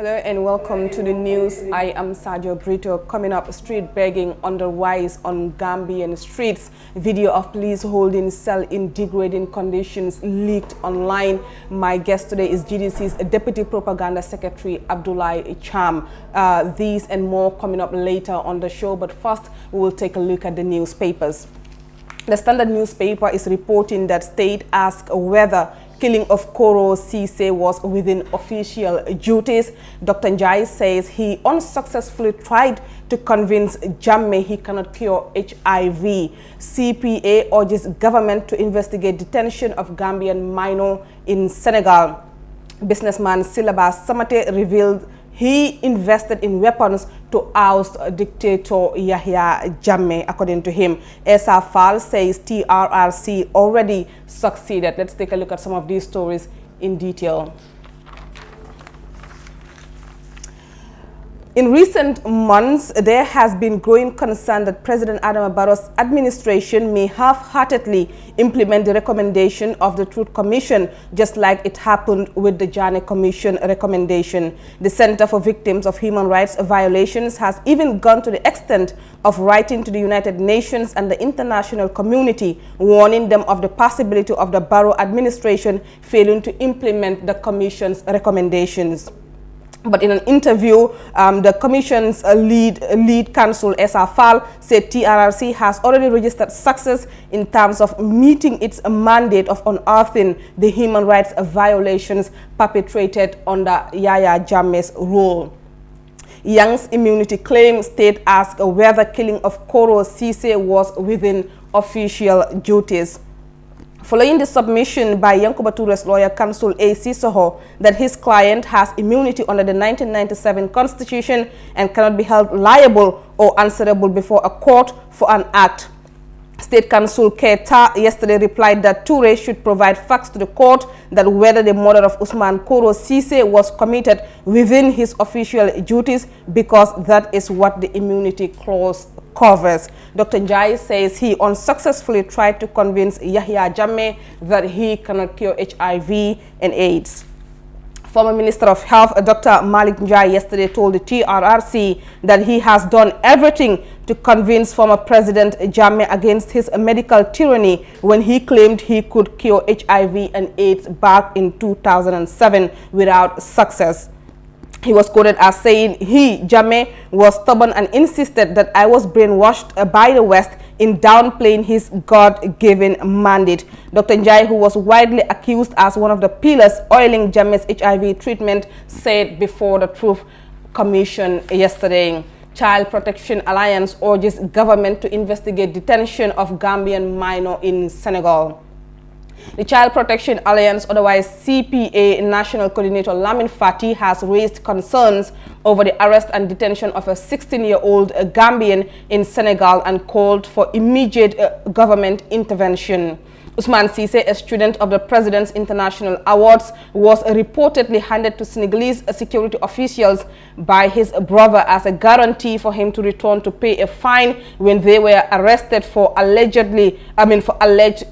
Hello and welcome to the news. I am Sergio Brito. Coming up, street begging on the rise on Gambian streets. Video of police holding cell in degrading conditions leaked online. My guest today is GDC's Deputy Propaganda Secretary, Abdoulaye Cham. These and more coming up later on the show, but first we will take a look at the newspapers. The Standard newspaper is reporting that state asked whether killing of Koro Ceesay was within official duties. Dr. Njai says he unsuccessfully tried to convince Jammeh he cannot cure HIV. CPA urges government to investigate detention of Gambian minor in Senegal. Businessman Silaba Samate revealed he invested in weapons to oust dictator Yahya Jammeh, according to him. Esa Fall says TRRC already succeeded. Let's take a look at some of these stories in detail. In recent months, there has been growing concern that President Adama Barrow's administration may half-heartedly implement the recommendation of the Truth Commission, just like it happened with the Janneh Commission recommendation. The Center for Victims of Human Rights Violations has even gone to the extent of writing to the United Nations and the international community, warning them of the possibility of the Barrow administration failing to implement the Commission's recommendations. But in an interview, the Commission's lead counsel, Esa Fall, said TRRC has already registered success in terms of meeting its mandate of unearthing the human rights violations perpetrated under Yahya Jammeh's rule. Young's immunity claim state asked whether killing of Koro Ceesay was within official duties. Following the submission by Yankuba Toure's lawyer, counsel A. Sissoho, that his client has immunity under the 1997 Constitution and cannot be held liable or answerable before a court for an act. State Counsel Keita yesterday replied that Toure should provide facts to the court that whether the murder of Usman Koro Ceesay was committed within his official duties, because that is what the immunity clause covers. Dr. Njai says he unsuccessfully tried to convince Yahya Jammeh that he cannot cure HIV and AIDS. Former Minister of Health, Dr. Malik Njai, yesterday told the TRRC that he has done everything to convince former President Jammeh against his medical tyranny when he claimed he could cure HIV and AIDS back in 2007 without success. He was quoted as saying Jammeh was stubborn and insisted that I was brainwashed by the West in downplaying his God-given mandate. Dr. Njai, who was widely accused as one of the pillars oiling Jammeh's HIV treatment, said before the Truth Commission yesterday. Child Protection Alliance urges government to investigate detention of Gambian minor in Senegal. The Child Protection Alliance, otherwise CPA, National Coordinator Lamin Fati has raised concerns over the arrest and detention of a 16-year-old Gambian in Senegal and called for immediate government intervention. Usman Ceesay, a student of the President's International Awards, was reportedly handed to Senegalese security officials by his brother as a guarantee for him to return to pay a fine when they were arrested for alleged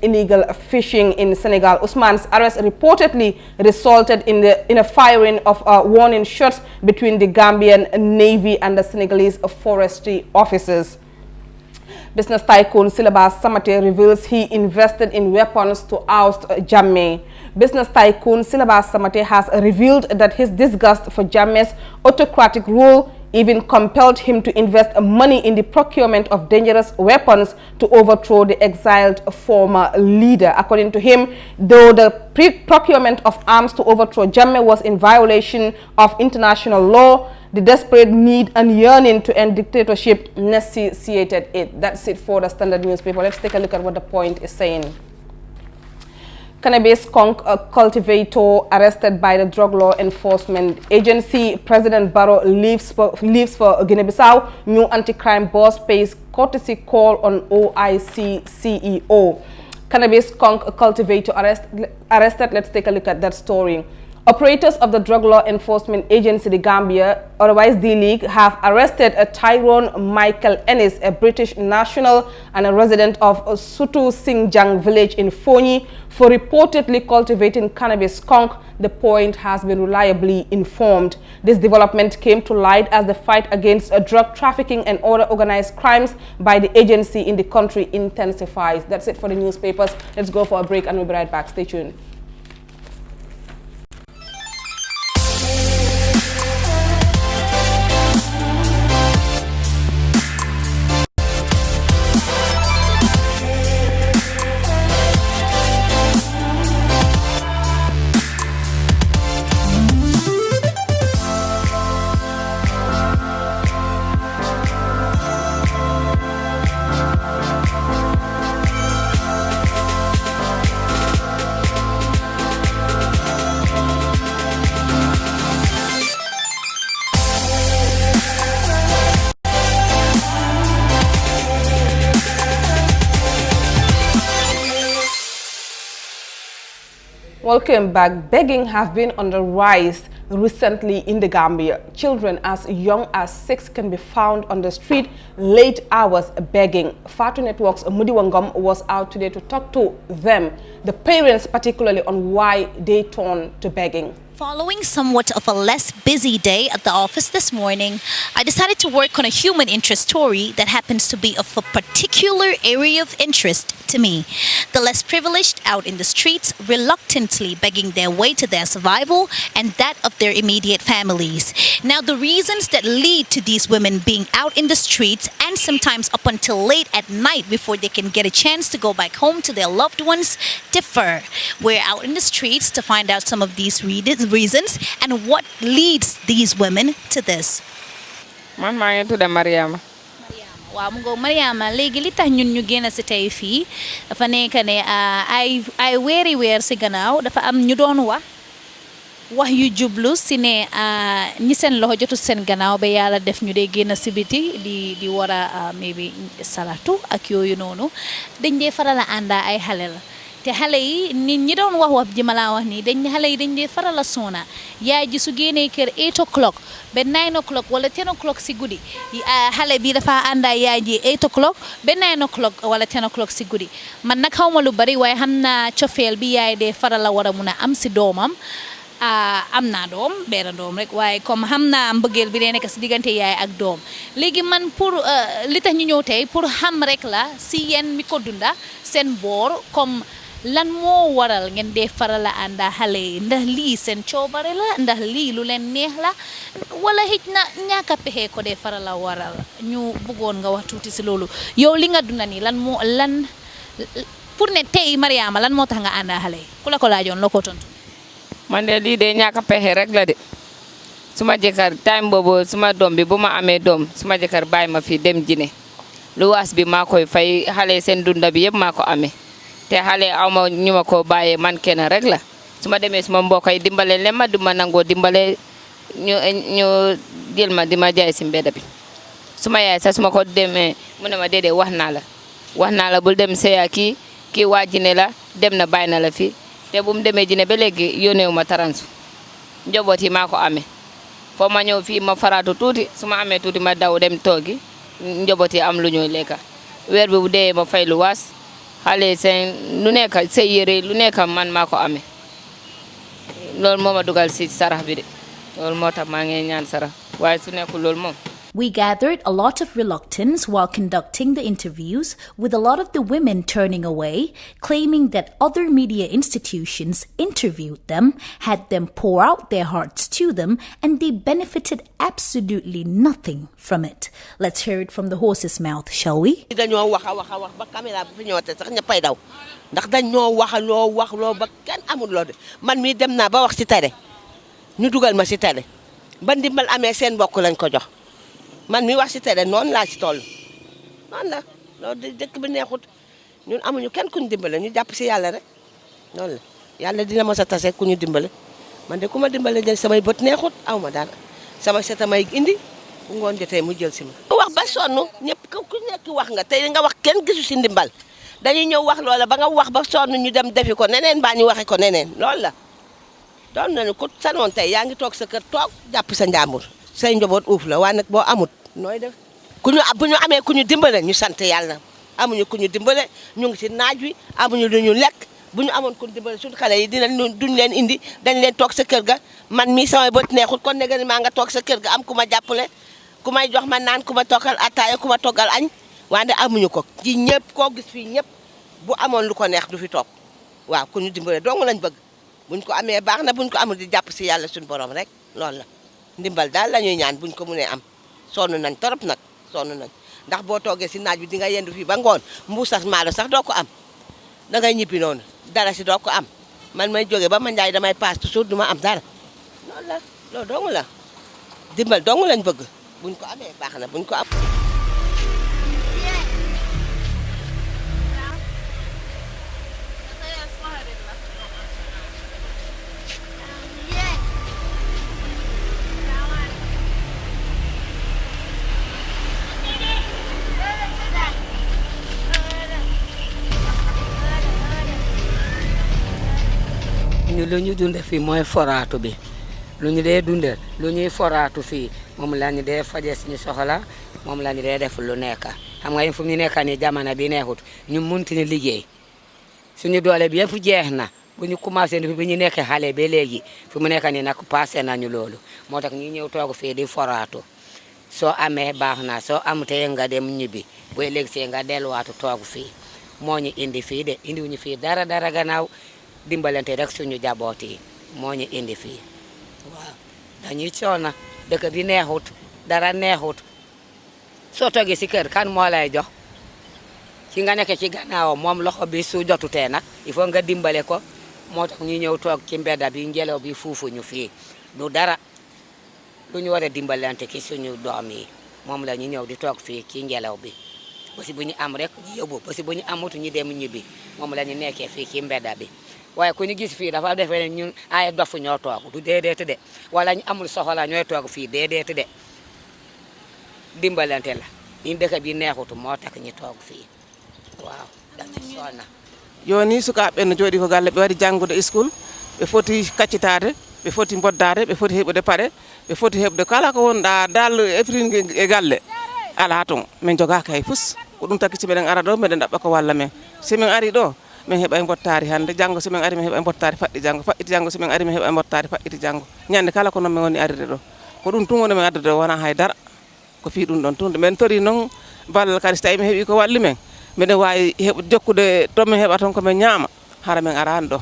illegal fishing in Senegal. Usman's arrest reportedly resulted in a firing of warning shots between the Gambian Navy and the Senegalese forestry officers. Business tycoon Silaba Samate reveals he invested in weapons to oust Jammeh. Business tycoon Silaba Samate has revealed that his disgust for Jammeh's autocratic rule even compelled him to invest money in the procurement of dangerous weapons to overthrow the exiled former leader. According to him, though the procurement of arms to overthrow Jammeh was in violation of international law, the desperate need and yearning to end dictatorship necessitated it. That's it for the Standard newspaper. Let's take a look at what the point is saying. Cannabis skunk cultivator arrested by the Drug Law Enforcement Agency. President Barrow leaves for Guinea-Bissau. New anti-crime boss pays courtesy call on OIC CEO. Cannabis skunk cultivator arrested. Let's take a look at that story. Operators of the Drug Law Enforcement Agency, the Gambia, otherwise D-League, have arrested a Tyrone Michael Ennis, a British national and a resident of Sutu Singjang village in Fonyi, for reportedly cultivating cannabis skunk. The point has been reliably informed. This development came to light as the fight against drug trafficking and other organized crimes by the agency in the country intensifies. That's it for the newspapers. Let's go for a break and we'll be right back. Stay tuned. Welcome back. Begging have been on the rise recently in the Gambia. Children as young as 6 can be found on the street late hours begging. Fatu Network's Mudiwangam was out today to talk to them, the parents particularly, on why they turn to begging. Following somewhat of a less busy day at the office this morning, I decided to work on a human interest story that happens to be of a particular area of interest to me. The less privileged out in the streets, reluctantly begging their way to their survival and that of their immediate families. Now, the reasons that lead to these women being out in the streets and sometimes up until late at night before they can get a chance to go back home to their loved ones differ. We're out in the streets to find out some of these reasons and what leads these women to this. Man maa ngi tudd Mariama. waaw mu ngoog Mariama léegi li tax ñun ñu génn si tey fii dafa nekk ne ay weer si gannaaw dafa am ñu doon wax yu jublu si ne ñi seen loxo jotu seen gannaaw ba yàlla def ñu dee génn si biti di war a maybe salatu ak yooyu noonu dañ dee faral a ànda ay xale la te xale yi nit ñi doon wax ji ma laa wax nii xale yi dañ dee faral a soona yaay ji su génnee kër 8 o'clock ba 9 o'clock wala 10 o'clock si guddi xale bi dafa ànda yaay ji 8 o'clock ba 9 o'clock wala 10 o'clock si guddi man nag xaw ma lu bari waaye xam naa cofeel bi yaay dee faral a war a mun a am si doomam am naa doom benn doom rek waaye comme xam naa mbëggeel bi dee nekk si diggante yaay ak doom léegi man pour li tax ñu ñëw tey pour xam rek la si yéen mi ko dunda seen boor comme lan moo waral ngeen dee faral a ànda xale yi ndax lii seen coobare la ndax lii lu leen neex la wala xëj na ñàkk a pexe ko dee faral a waral ñu bëggoon nga wax tuuti si loolu yow li nga dunda nii lan pour ne tey Mariama lan moo tax nga ànda xale yi ku la ko laajoon loo ko tontu. Man de lii de ñàkk a pexe rek la de suma jëkkër time boobu suma doom bi bu ma amee doom suma jëkkër bàyyi ma fi dem Jine lu waas bi maa koy fay xale seen dunda bi yëpp maa ko amee. te xale aw ma ñu ma ko bàyyee man kenn rek la su ma demee suma mbokk yi dimbale leen ma du ma nangoo dimbale ñu jël ma di ma jaay si mbedd bi suma yaay sax su ma ko demee mu ne ma déedéet wax naa la bul dem seya kii waa Jine la dem na bàyyi na la fi te bu mu demee Jine ba léegi yónneewu ma taransu njaboot yi maa ko amee foo ma ñëw fii ma faraatu tuuti su ma amee tuuti ma daw dem toogi njaboot yi am lu ñuy lekka weer bi bu dee ma fay lu waas xale seen lu nekk say yére lu nekk man maa ko amee loolu moo ma dugal si sarax bi de loolu moo tax maa ngi ñaan sarax waaye su nekkul loolu moom. We gathered a lot of reluctance while conducting the interviews, with a lot of the women turning away, claiming that other media institutions interviewed them, had them pour out their hearts to them, and they benefited absolutely nothing from it. Let's hear it from the horse's mouth, shall we? dañoo wax ba caméra bi fi ñëwate sax ñëppay daw ndax dañoo wax loo ba kenn amul loo de man mii dem naa ba wax ci télé ñu dugal ma ci télé ba ndimbal amee seen mbokk lañ ko jox man mi wax ci télé noonu laa ci toll noonu la loolu dëkk bi neexut ñun amuñu kenn ku ñu dimbale ñu jàpp ci yàlla rek noonu la yàlla dina ma sa tase ku ñu dimbale man de ku ma dimbale de samay bët neexut aw ma dara sama seta may indi ngoon jotee mu jël si ma. wax ba sonn ñëpp ku nekk wax nga tey nga wax kenn gisu ci ndimbal dañuy ñëw wax loola ba nga wax ba sonn ñu dem defi ko neneen baa ñu waxe ko neneen loolu la doon nañu ko sanoon tey yaa ngi toog sa kër toog jàpp sa njàmbur say njaboot uuf la waaye nag boo amut nooy def bu ñu amee ku ñu dimbale ñu sant yàlla amuñu ku ñu dimbale ñu ngi ci naaj wi amuñu lu ñu lekk bu ñu amoon ku ñu dimbale suñu xale yi duñ leen indi dañ leen toog sa kër ga man mii samay bët neexut kon ne maa nga toog sa kër ga am ku ma jàppale ku may jox ma naan ku ma toggal ataaya ku ma toggal añ wante amuñu ko ci ñëpp koo gis fii ñëpp bu amoon lu ko neex du fi toog waaw ku ñu dimbale dong lañ bëgg buñ ko amee baax na buñ ko amul di jàpp si yàlla suñu borom rek loolu la ndimbal daal la ñuy ñaan buñ ko mënee am sonn nañ torop nag sonn nañ ndax boo toogee si naaj bi di nga yendu fii ba ngoon mbuusas maalo sax doo ko am da ngay ñibbi noonu dara si doo ko am man may jógee ba ma njaay damay paas toujours du ma am dara loolu la loolu dong la dimbal dong lañ bëgg buñ ko amee baax na buñ ko am. ñu lu ñu dunde fii mooy foraatu bi lu ñu dee dunde lu ñuy foraatu fii moom la ñu dee faje suñu soxla moom la ñu dee def lu nekk xam nga fu mu nekk nii jamono bi neexut ñu munti ni liggéey suñu doole bi yëpp jeex na bu ñu commencé bi ñu nekkee xale ba léegi fu mu nekk nii nag passé nañu loolu moo tax ñu ñëw toog fii di foraatu soo amee baax na soo amutee nga dem ñibbi bu léegi see nga delluwaatu toog fii moo ñu indi fii de indiwuñu fii dara gannaaw dimbalante rek suñu jaboot yi moo ñu indi fii waaw dañuy coono dëkk bi neexut dara neexut soo toogee si kër kan moo lay jox ki nga nekk ci gannaaw moom loxo bi su jotutee nag il faut nga dimbale ko moo tax ñu ñëw toog ci mbedda bi ngelaw bi fuufuñu fii du dara lu ñu war a dimbalante ki suñu doom yi moom la ñu ñëw di toog fii ci ngelaw bi parce que bu ñu am rek ñu yóbbu parce que bu ñu amut ñu dem ñibbi moom la ñu nekkee fii ci mbedda bi waaye ku ñu gis fii dafa defee ne ñun ay dof ñoo toog du déedéet de wala ñu amul soxla ñooy toog fii déedéet de dimbalante la ñu dëkk bi neexut moo tax ñu toog fii waaw dañu sonna joni sukaaɓe no jooɗi ko galle ɓe waɗi janngude school ɓe foti kaccitaade ɓe foti boddaade ɓe foti heɓude paɗe ɓe foti heɓde kala ko wonɗa dal efringe e galle ala toon min jogaaka hay fus ko ɗum takki si meɗen ara ɗo meɗen ɗaɓɓa ko walla men si min ari ɗo min heɓa e bottari hannde janngo si min ari min heɓa e bottari faɗɗi janngo si min ari min heɓa e bottari faɗɗiti janngo ñande kala ko noon min woni arde ɗo ko ɗum tun woni min adda ɗo wona haydara ko fii ɗum ɗon tunde men tori noon ballal kadi so tawi min heeɓi ko walli men miɗen wawi jokkude to min heɓa toon komin ñaama hara min arani ɗo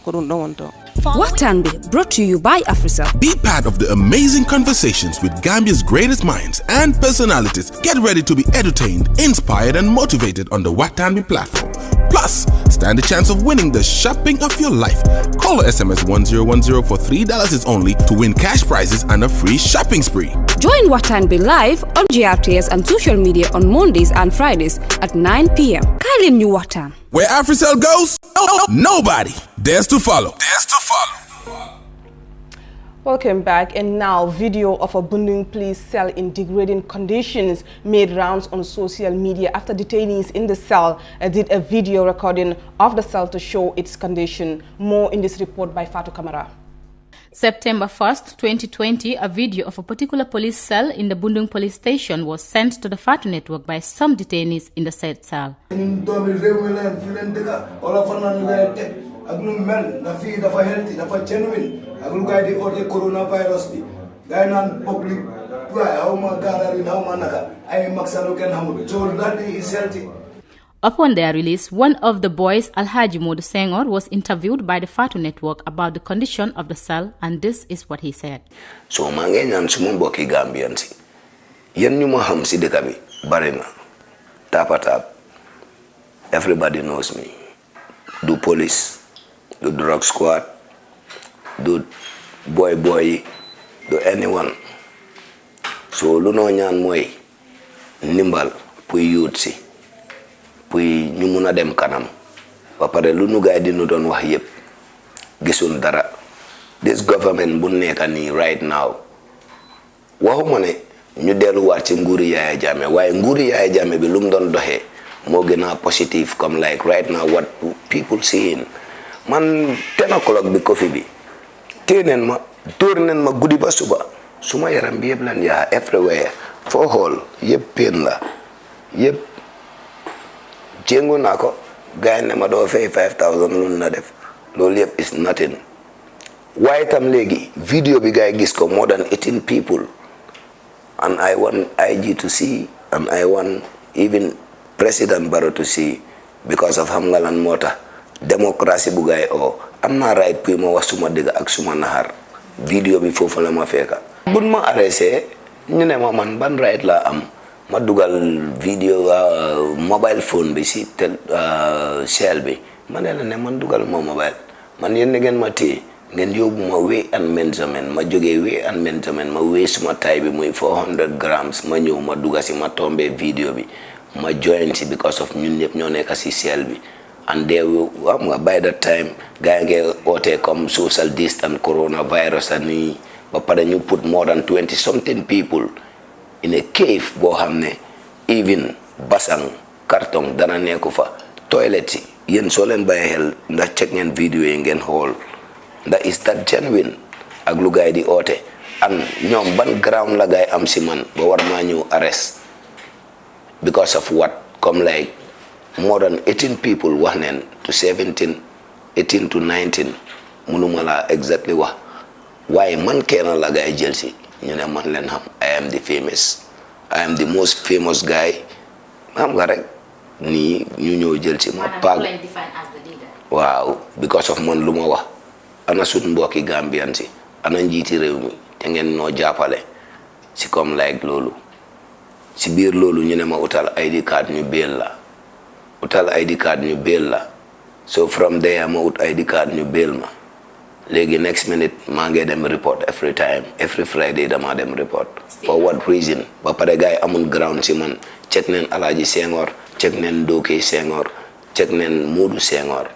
ko ɗum ɗon woni to. Watanbe, brought to you by Africell. Be part of the amazing conversations with Gambia's greatest minds and personalities. Get ready to be entertained, inspired, and motivated on the Watanbe platform. Plus, stand a chance of winning the shopping of your life. Call or SMS 1010 for $3 is only to win cash prizes and a free shopping spree. Join Watanbe live on GRTS and social media on Mondays and Fridays at 9 p.m. Kylie New Watan. Where Africell goes, nobody dares to follow. Welcome back. And now, video of a Bundung police cell in degrading conditions made rounds on social media after detainees in the cell did a video recording of the cell to show its condition. More in this report by Fatou Kamara. September 1st, 2020, a video of a particular police cell in the Bundung police station was sent to the Fatu network by some detainees in the said cell. ak nu mel na fii dafa healthy dafa genuine ak lu gaay di oote coronavirus bi gaay naan public waaye xaw ma gaararin xaw ma naka ay magsanu kenn xamul so that is healthy. Upon their release, one of the boys, Alhaji Modu Senghor, was interviewed by the Fatu network about the condition of the cell, and this is what he said. So maa ngi ñaan suma mbokki Gambian si yéen ñu ma xam si dëkk bi bari na tap everybody knows me. Do police, do drug squad, do boy, do anyone. So lu noo ñaan mooy ndimbal puy youth si puy ñu mun a dem kanam ba pare lu nu gaay di nu doon wax yépp gisul dara. This government bu nekk nii right now waxuma ne ñu delluwaat ci nguuri Yaya Jammeh waaye nguuri Yaya Jammeh bi lu mu doon doxee moo gën a positive comme like right now what people seeing man 10 o'clock bi coffee bi téenen ma dóor nen ma guddi ba suba suma yaram bi yëpp lan yaa everywhere foo xool yëpp pain la yëpp jéngu naa ko gars yi ne ma doo fay 5000 lu na def loolu yëpp is nothing waaye tam léegi vidéo bi gars yi gis ko more than 18 people and I want IG to see and I want even President Barrow to see because of xam nga lan moo tax démocratie bu gars yi am naa right pour ma wax suma dëgg ak suma naxar vidéo bi foofu la ma fekka buñ ma arrêté ñu ne ma man ban right la am ma dugal vidéo mobile phone bi si cell bi ma ne la ne man dugal ma mobile man yéen ngeen ma téye ngeen yóbbu ma weigh and measurement ma jógee weigh and measurement ma weigh suma taay bi muy 400 grams ma ñëw ma duga si ma tombé vidéo bi ma join si because of ñun ñëpp ñoo nekk si cell bi and they will by that time gars yi ngi oote comme social distance coronavirus and ba pare ñu put more than 20 something people in a cave boo xam ne even basang carton dana nekku fa toilet yi yéen soo leen bàyyi xel ndax check ngeen vidéo yi ngeen xool ndax is that genuine ak lu gars yi di oote and ñoom ban ground la gars yi am si man ba war maa ñëw arrest because of what comme like more than 18 people wax neen to 17 18 to 19 mënuma la exactly wax waaye man kenn la gars yi jël si ñu ne man leen xam I am the famous I am the most famous guy xam nga rek nii ñu ñëw jël si ma paag waaw because of man lu ma wax ana suñ mbokki Gambian si ana njiiti réew mi te ngeen noo jàppale si comme like loolu si biir loolu ñu ne ma utal ID card ñu beel la utal ID card ñu beel la so from there ma ut ID card ñu beel ma léegi next minute maa ngi dem report every time every Friday dama dem report for what reason ba pare gars yi amul ground si man check neen Alhaji Senghor check neen Doke Senghor check neen Moodu Senghor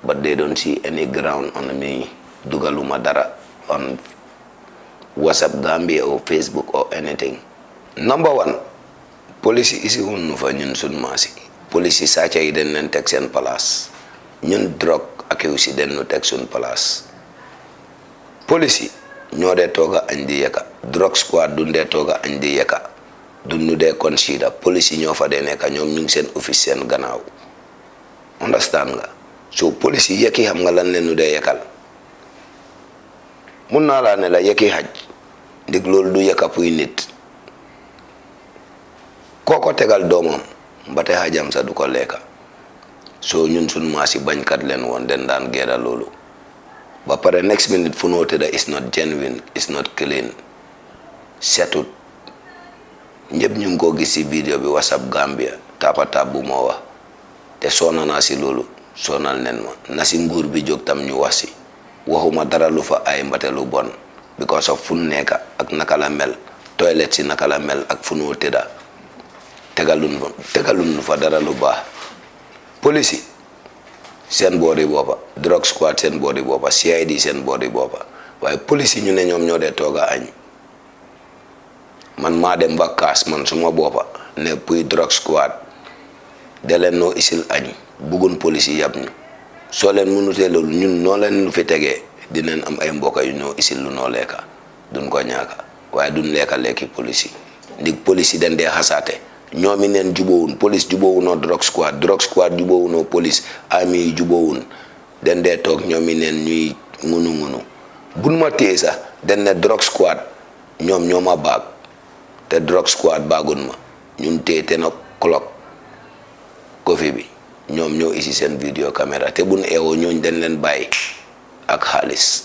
but they don't see any ground on me dugaluma dara on WhatsApp Gambia or Facebook or anything. Number one, police isi hunnu fa ñun sun maasi police sàcca yi den leen teg seen place ñun drogue accused yi den nu teg sun place police ñoo dee tooga añ di yekka drogue squad dun dee tooga añ di yekka dun nu dee consider police ñoo fa dee nekka ñoom ñu ngi seen office seen gannaaw understand nga so police yekki xam nga lan leen nu dee yekkal mun naa laa ne la yekki xaj ndig loolu du yekka puy nit kooko tegal doomam ba te xajam sa du ko lekka so ñun sun maasi bañkat leen woon den daan geeda loolu ba pare next minute fu noo tëdda is not genuine is not clean setut ñëpp ñu ngi ko gis si vidéo bi WhatsApp Gambia tap bu moo wax te soona naa si loolu soonal nen ma na si nguur bi jóg tam ñu wax si waxuma dara lu fa ay mbate lu bon because of fu nekka ak naka la mel toilet si naka la mel ak fu noo tëdda tegalun fa dara lu baax police yi seen boori boppa drug squad seen boori boppa CID seen boori boppa waaye police yi ñu ne ñoom ñoo dee tooga añ man maa dem ba kaas man suma boppa ne puy drug squad de leen noo isil añ buggun police yi yab ñu soo leen mënutee loolu ñun noo leen lu fi tegee dinañ am ay mbokka yu ñoo isil lu noo lekka duñ ko ñaaka waaye duñ lekka lekki police yi ndig police yi den dee xasaate ñoomi neen jubóowun police jubóowunoo drug squad jubóowunoo police army yi jubóowun den dee toog ñoomi neen ñuy ngunu buñ ma téye sax den ne drug squad ñoom ñoo ma baag te drug squad baagun ma ñun téye te na clock kofi bi ñoom ñoo isi seen vidéo caméra te buñ eewoo ñooñ den leen bàyyi ak xaalis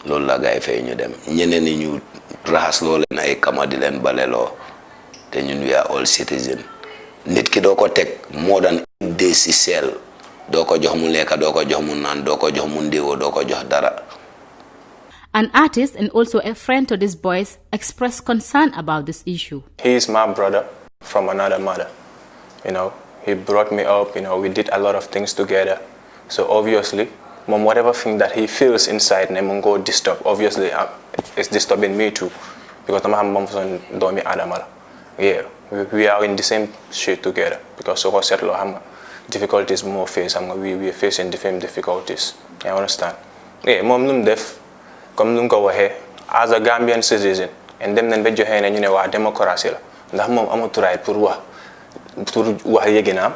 loolu la gaay fay ñu dem ñeneen ñi ñu raxas loo leen ay kama di leen baleloo te ñun we are all citizen nit ki doo ko teg more than 8 days si seel doo ko jox mu lekka doo ko jox mu naan doo ko jox mu ndéwoo doo ko jox dara. An artist and also a friend to these boys expressed concern about this issue. He is my brother from another mother. You know, he brought me up, you know, we did a lot of things together. So obviously, whatever thing that he feels inside, go disturb. Obviously, it's disturbing me too. Because I'm son domi adamala. Yeah, we are in the same shit together. Because so difficulties more face, we are facing the same difficulties. I understand. moom lu mu def comme nu nga ko waxee as a Gambian citizen and dem nañ ba joxee ne ñu ne waa démocratie la ndax moom amatu right pour wax yëginaam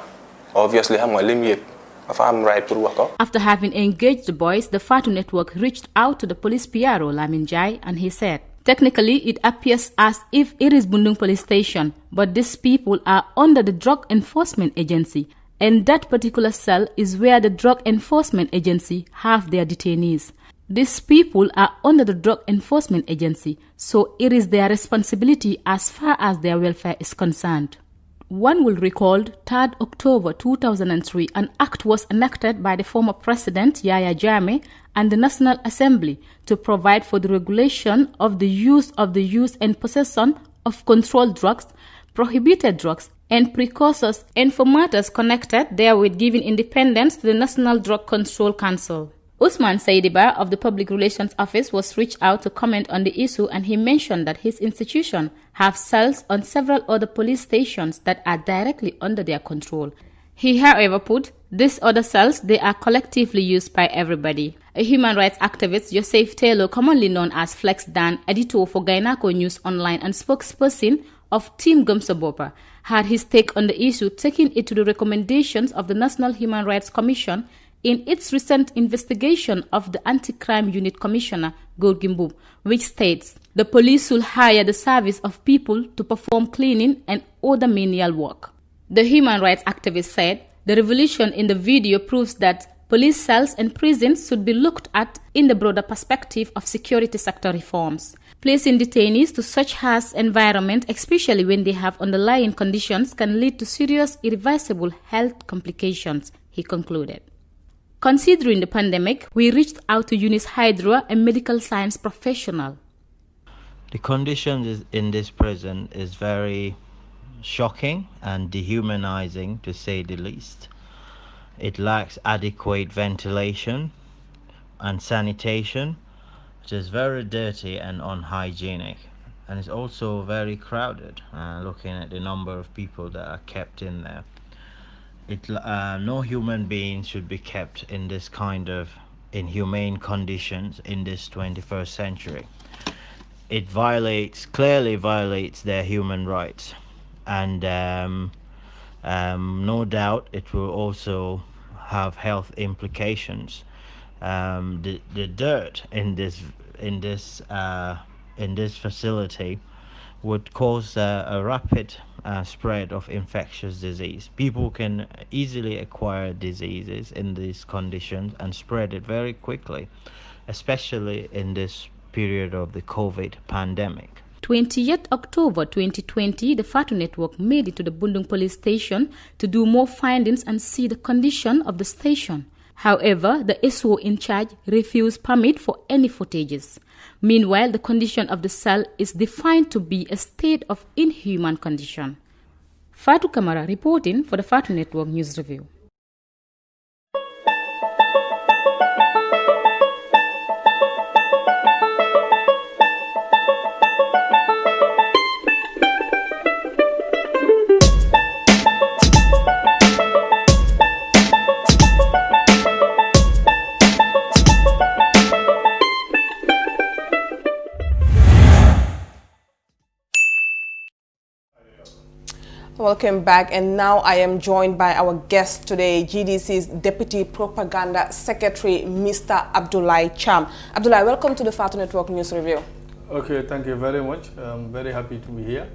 obviously xam nga lim yëg dafa am right pour wax ko. After having engaged the boys, the Fatu Network reached out to the police PRO Lamin Jai, and he said, technically, it appears as if it is Bundung police station, but these people are under the Drug Enforcement Agency, and that particular cell is where the Drug Enforcement Agency have their detainees. These people are under the Drug Enforcement Agency, so it is their responsibility as far as their welfare is concerned. One will recall 3rd October 2003, an act was enacted by the former president Yahya Jammeh and the National Assembly to provide for the regulation of the use and possession of controlled drugs, prohibited drugs, and precursors, and for matters connected therewith giving independence to the National Drug Control Council. Usman Saidiba of the Public Relations Office was reached out to comment on the issue, and he mentioned that his institution have cells on several other police stations that are directly under their control. He, however, put these other cells, they are collectively used by everybody. A human rights activist, Joseph Taylor, commonly known as Flex Dan, editor for Gainako News Online and spokesperson of Team Gumsabopa, had his take on the issue, taking it to the recommendations of the National Human Rights Commission in its recent investigation of the Anti-Crime Unit Commissioner, Gorgimbu, which states the police should hire the service of people to perform cleaning and other menial work. The human rights activist said the revelation in the video proves that police cells and prisons should be looked at in the broader perspective of security sector reforms. Placing detainees to such harsh environment, especially when they have underlying conditions, can lead to serious irreversible health complications, he concluded. Considering the pandemic, we reached out to Eunice Hydra, a medical science professional. The conditions in this prison is very shocking and dehumanizing, to say the least. It lacks adequate ventilation and sanitation, which is very dirty and unhygienic. And it's also very crowded, looking at the number of people that are kept in there. No human being should be kept in this kind of inhumane conditions in this 21st century. It clearly violates their human rights, and no doubt it will also have health implications. The dirt in this facility would cause a rapid spread of infectious disease. People can easily acquire diseases in these conditions and spread it very quickly, especially in this period of the COVID pandemic. 20th October 2020, the Fatu Network made it to the Bundung police station to do more findings and see the condition of the station. However, the SO in charge refused permit for any footages. Meanwhile, the condition of the cell is defined to be a state of inhuman condition. Fatu Kamara reporting for the Fatu Network News Review. Welcome back, and now I am joined by our guest today, GDC's Deputy Propaganda Secretary, Mr. Abdoulaye Cham. Abdoulaye, welcome to the Fatu Network News Review. Okay, thank you very much. I'm very happy to be here.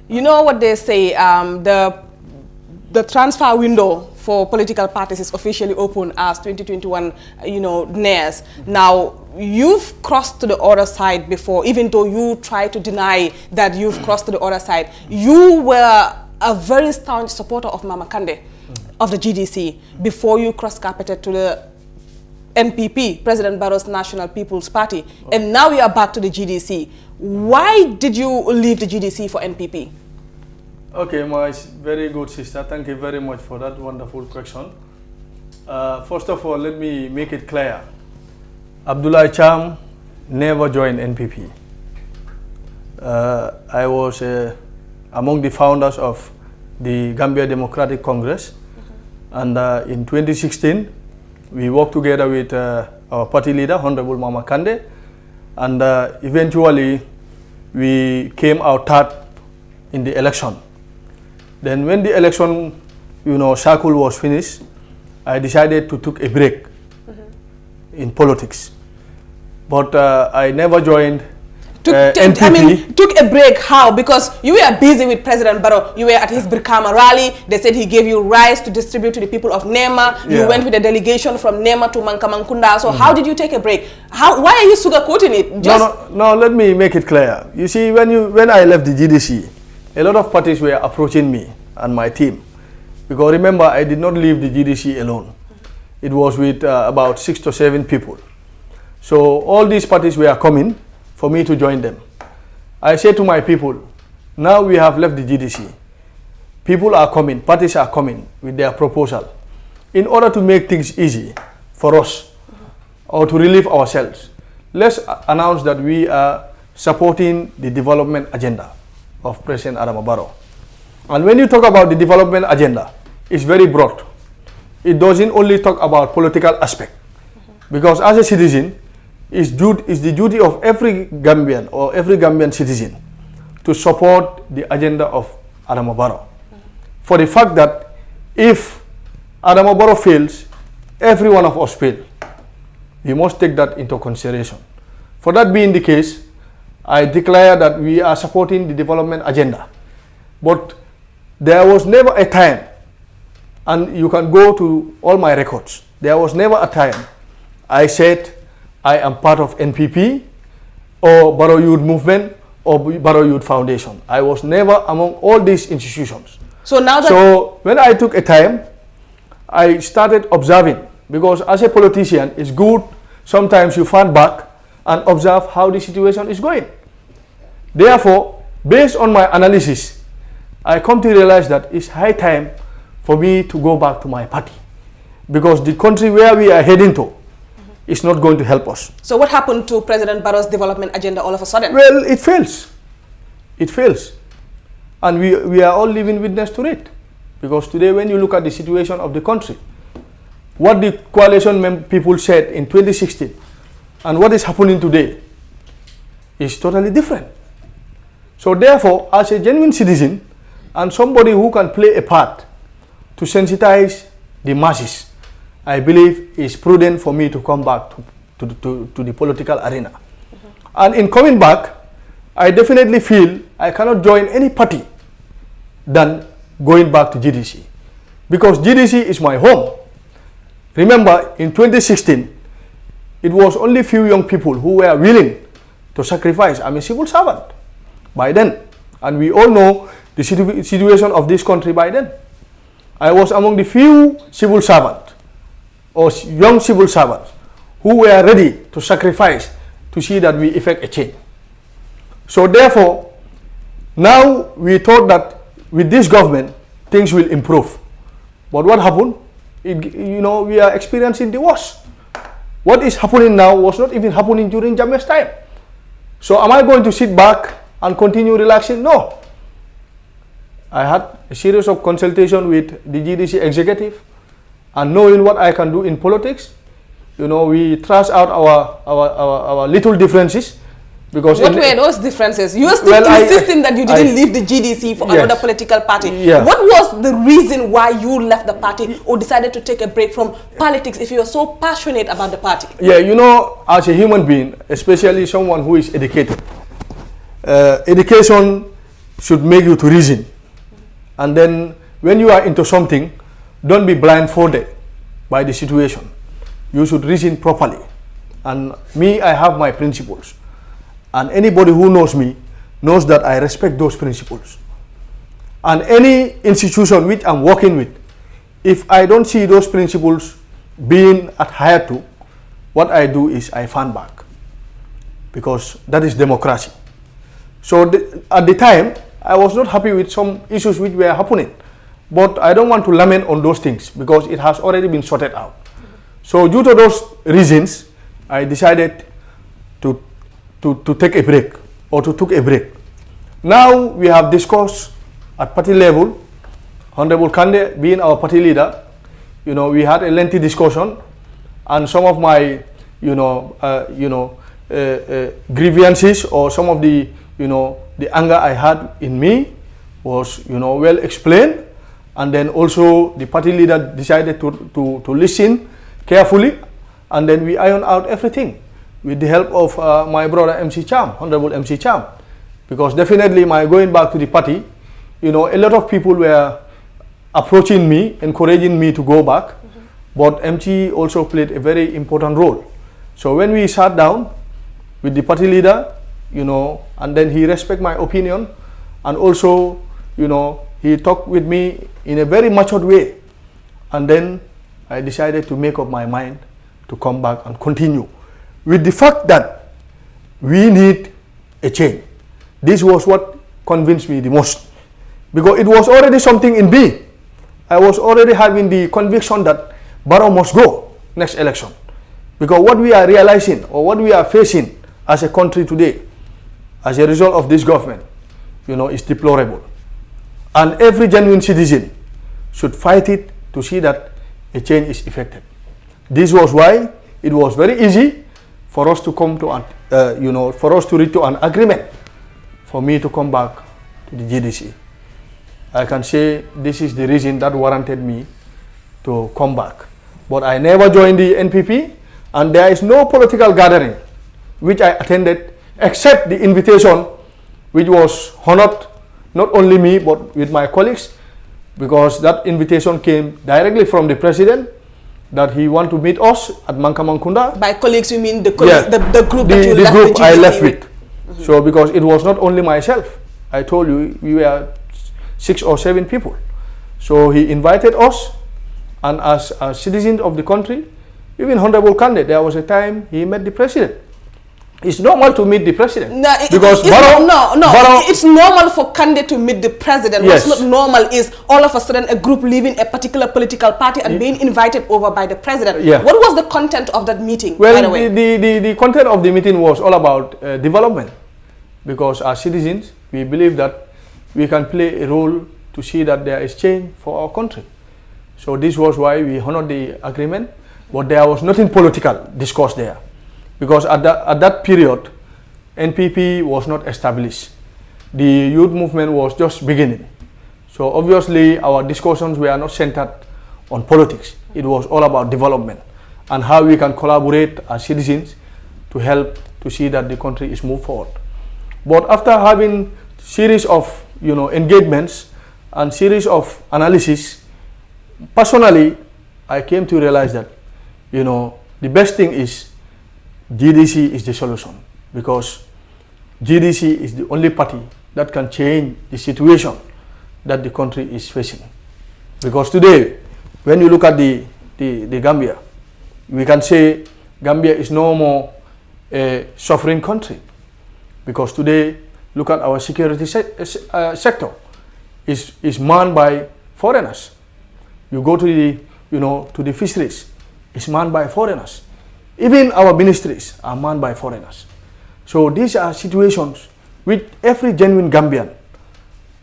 You know what they say, the transfer window for political parties is officially open as 2021, nears. Now, you've crossed to the other side before, even though you try to deny that you've crossed to the other side. You were a very staunch supporter of Mama Kandeh, of the GDC, before you cross-carpeted to the NPP, President Barrow's National People's Party, and now you are back to the GDC. Why did you leave the GDC for NPP? Okay, my very good sister, thank you very much for that wonderful question. First of all, let me make it clear. Abdoulaye Cham never joined NPP. I was among the founders of the Gambia Democratic Congress, and in 2016, we worked together with our party leader, Honorable Mama Kande, and eventually we came out third in the election. Then when the election, cycle was finished, I decided to take a break in politics. But I never joined NPP. Took a break, how? Because you were busy with President Barrow. You were at his Brikama rally. They said he gave you rice to distribute to the people of Nema. You went with a delegation from Nema to Mankamankunda. So how did you take a break? Why are you sugarcoating it? No, let me make it clear. You see, when I left the GDC, a lot of parties were approaching me and my team. Because remember, I did not leave the GDC alone. It was with about 6 to 7 people. So all these parties were coming for me to join them. I said to my people, now we have left the GDC. People are coming, parties are coming with their proposal. In order to make things easy for us or to relieve ourselves, let's announce that we are supporting the development agenda of President Adama Barrow. And when you talk about the development agenda, it's very broad. It doesn't only talk about political aspect. Because as a citizen, it's the duty of every Gambian or every Gambian citizen to support the agenda of Adama Barrow. For the fact that if Adama Barrow fails, every one of us fail. We must take that into consideration. For that being the case, I declare that we are supporting the development agenda. But there was never a time, and you can go to all my records, there was never a time I said I am part of NPP or Barrow Youth Movement or Barrow Youth Foundation. I was never among all these institutions. So when I took a time, I started observing, because as a politician, it's good sometimes you fall back and observe how the situation is going. Therefore, based on my analysis, I come to realize that it's high time for me to go back to my party, because the country where we are heading to is not going to help us. So what happened to President Barrow's development agenda all of a sudden? Well, it fails. It fails. And we are all living witness to it. Because today when you look at the situation of the country, what the coalition people said in 2016 and what is happening today is totally different. So therefore, as a genuine citizen and somebody who can play a part to sensitize the masses, I believe it's prudent for me to come back to the political arena. And in coming back, I definitely feel I cannot join any party than going back to GDC. Because GDC is my home. Remember, in 2016, it was only few young people who were willing to sacrifice. I'm a civil servant by then. And we all know the situation of this country by then. I was among the few civil servants or young civil servants who were ready to sacrifice to see that we effect a change. So therefore, now we thought that with this government, things will improve. But what happened? We are experiencing the worst. What is happening now was not even happening during Jammeh's time. So am I going to sit back and continue relaxing? No. I had a series of consultation with the GDC executive, and knowing what I can do in politics, we trash out our little differences. Because what were those differences? You are still insisting that you didn't leave the GDC for another political party. Yeah. What was the reason why you left the party or decided to take a break from politics if you are so passionate about the party? Yeah, as a human being, especially someone who is educated, education should make you to reason. And then when you are into something, don't be blindfolded by the situation. You should reason properly. And me, I have my principles. And anybody who knows me knows that I respect those principles. And any institution which I'm working with, if I don't see those principles being adhered to, what I do is I fan back. Because that is democracy. So at the time, I was not happy with some issues which were happening. But I don't want to lament on those things because it has already been sorted out. So due to those reasons, I decided to take a break or to took a break. Now we have discussed at party level, Honorable Kande being our party leader, we had a lengthy discussion, and some of my grievances or some of the the anger I had in me was well explained, and then also the party leader decided to listen carefully, and then we ironed out everything with the help of my brother MC Cham, Honorable MC Cham, because definitely my going back to the party, a lot of people were approaching me, encouraging me to go back, but MC also played a very important role. So when we sat down with the party leader, and then he respected my opinion, and also, he talked with me in a very matured way, and then I decided to make up my mind to come back and continue with the fact that we need a change. This was what convinced me the most, because it was already something in me. I was already having the conviction that Barrow must go next election, because what we are realizing or what we are facing as a country today as a result of this government, is deplorable, and every genuine citizen should fight it to see that a change is effected. This was why it was very easy for us to come to for us to reach to an agreement for me to come back to the GDC. I can say this is the reason that warranted me to come back. But I never joined the NPP, and there is no political gathering which I attended except the invitation, which was honored not only me but with my colleagues, because that invitation came directly from the president that he want to meet us at Mankamankunda. By colleagues, you mean the group I left with. So because it was not only myself, I told you we were 6 or 7 people. So he invited us, and as citizens of the country, even Honorable Kande, there was a time he met the president. It's normal to meet the president. No, it's normal for Kande to meet the president. Yes. What's not normal is all of a sudden a group leaving a particular political party and being invited over by the president. Yeah. What was the content of that meeting, well, by the way? The content of the meeting was all about development, because as citizens, we believe that we can play a role to see that there is change for our country. So this was why we honored the agreement, but there was nothing political discussed there, because at that period, NPP was not established. The youth movement was just beginning. So obviously our discussions were not centered on politics. It was all about development and how we can collaborate as citizens to help to see that the country is moved forward. But after having series of engagements and series of analysis, personally, I came to realize that the best thing is GDC is the solution, because GDC is the only party that can change the situation that the country is facing. Because today, when you look at the Gambia, we can say Gambia is no more a sovereign country, because today, look at our security sector is manned by foreigners. You go to the fisheries, it's manned by foreigners. Even our ministries are manned by foreigners. So these are situations which every genuine Gambian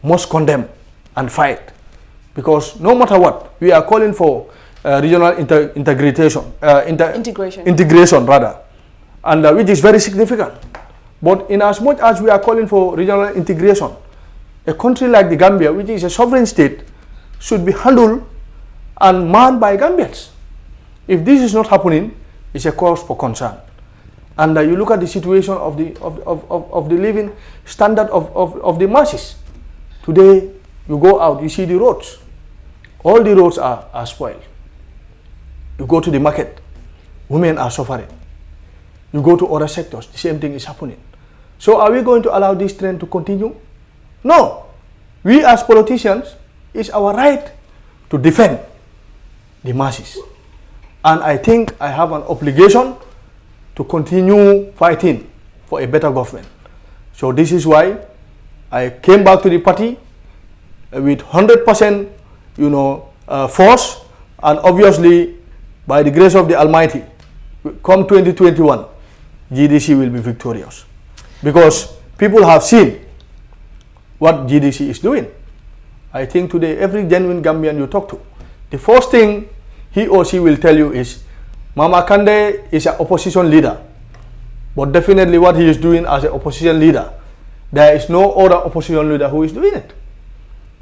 must condemn and fight, because no matter what, we are calling for regional integration rather, and which is very significant. But in as much as we are calling for regional integration, a country like the Gambia, which is a sovereign state, should be handled and manned by Gambians. If this is not happening, it's a cause for concern. And you look at the situation of the living standard of the masses. Today, you go out, you see the roads. All the roads are spoiled. You go to the market, women are suffering. You go to other sectors, the same thing is happening. So are we going to allow this trend to continue? No. We as politicians, it's our right to defend the masses. And I think I have an obligation to continue fighting for a better government. So this is why I came back to the party with 100% force, and obviously by the grace of the Almighty, come 2021, GDC will be victorious. Because people have seen what GDC is doing. I think today every genuine Gambian you talk to, the first thing he or she will tell you is, Mama Kande is an opposition leader, but definitely what he is doing as an opposition leader, there is no other opposition leader who is doing it.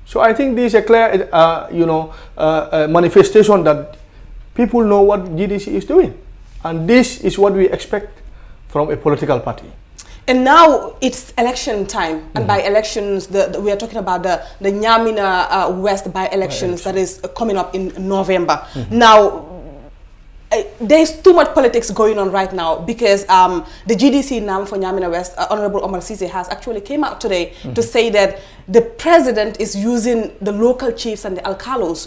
So I think this is a clear, manifestation that people know what GDC is doing, and this is what we expect from a political party. And now it's election time, and by elections, we are talking about the Nyamina West by-elections that is coming up in November. Now, there's too much politics going on right now because the GDC now for Nyamina West, Honorable Omar Sise, has actually came out today to say that the president is using the local chiefs and the alcalos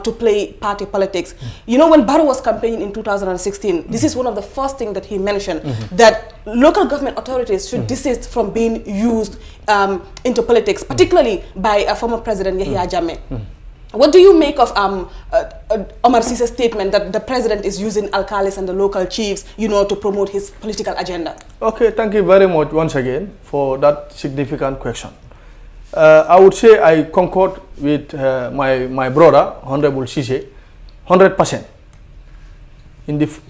to play party politics. You know, when Barrow was campaigning in 2016, this is one of the first things that he mentioned, that local government authorities should desist from being used into politics, particularly by former President Yahya Jammeh. What do you make of Omar Sise's statement that the president is using alcalis and the local chiefs, you know, to promote his political agenda? Okay, thank you very much once again for that significant question. I would say I concord with my brother, Honorable Sise, 100%.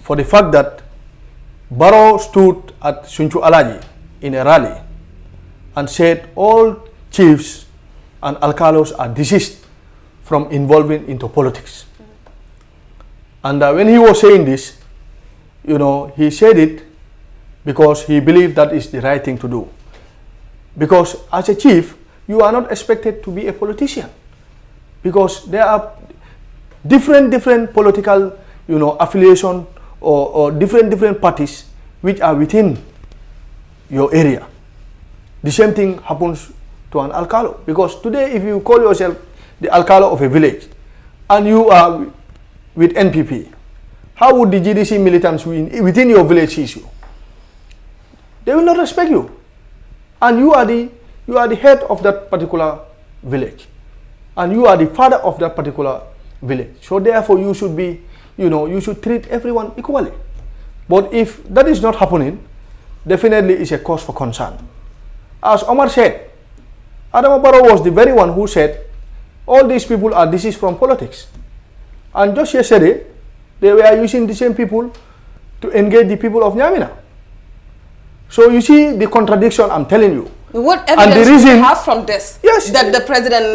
For the fact that Barrow stood at Sunchu Alaji in a rally and said all chiefs and alcalos are desist from involving into politics. And when he was saying this, you know, he said it because he believed that is the right thing to do. Because as a chief, you are not expected to be a politician, because there are different political, you know, affiliation or different parties which are within your area. The same thing happens to an alcalo, because today if you call yourself the alcalo of a village and you are with NPP, how would the GDC militants within your village see you? They will not respect you, and you are the head of that particular village, and you are the father of that particular village. So therefore you should be, you know, you should treat everyone equally. But if that is not happening, definitely it's a cause for concern. As Omar said, Adama Barrow was the very one who said all these people are deceased from politics. And just yesterday, they were using the same people to engage the people of Nyamina. So you see the contradiction I'm telling you. What evidence do you have from this? Yes. That the president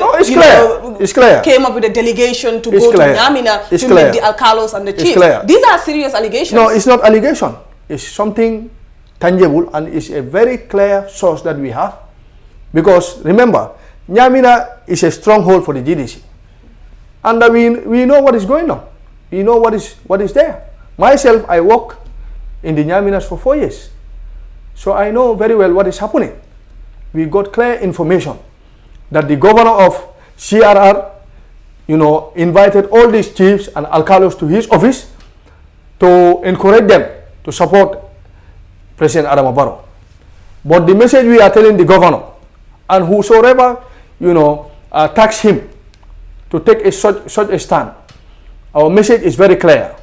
it's clear. Came up with a delegation to go to Nyamina to meet the alcalos and the chiefs. These are serious allegations. No, it's not allegation. It's something tangible, and it's a very clear source that we have. Because remember, Nyamina is a stronghold for the GDC. And we know what is going on. We know what is there. Myself, I work in the Nyaminas for 4 years. So I know very well what is happening. We got clear information that the governor of CRR, you know, invited all these chiefs and alcalos to his office to encourage them to support President Adama Barrow. But the message we are telling the governor, and whosoever, you know, tax him to take such a stand, our message is very clear.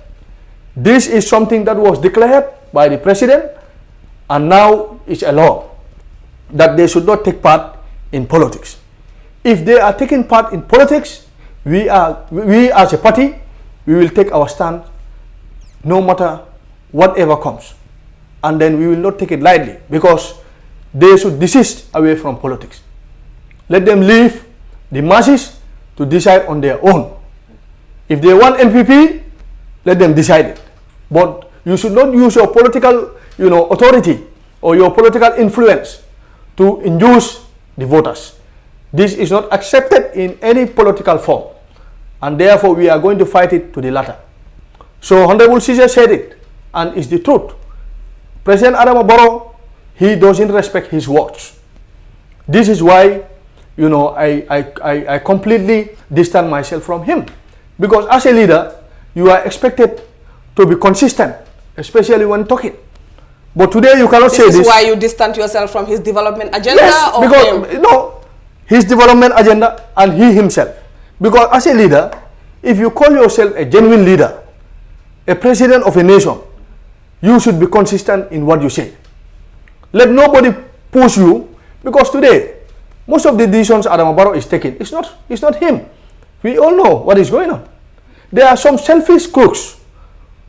This is something that was declared by the president, and now it's a law that they should not take part in politics. If they are taking part in politics, we as a party, we will take our stand no matter whatever comes. And then we will not take it lightly, because they should desist away from politics. Let them leave the masses to decide on their own. If they want NPP, let them decide it. But you should not use your political, you know, authority or your political influence to induce the voters. This is not accepted in any political form, and therefore we are going to fight it to the latter. So Honorable Sise said it, and it's the truth. President Adama Barrow, he doesn't respect his words. This is why, you know, I completely distance myself from him, because as a leader, you are expected to be consistent, especially when talking. But today you cannot say this. This is why you distance yourself from his development agenda? Yes, or because him? No, his development agenda and he himself. Because as a leader, if you call yourself a genuine leader, a president of a nation, you should be consistent in what you say. Let nobody push you, because today, most of the decisions Adama Barrow is taking, it's not him. We all know what is going on. There are some selfish crooks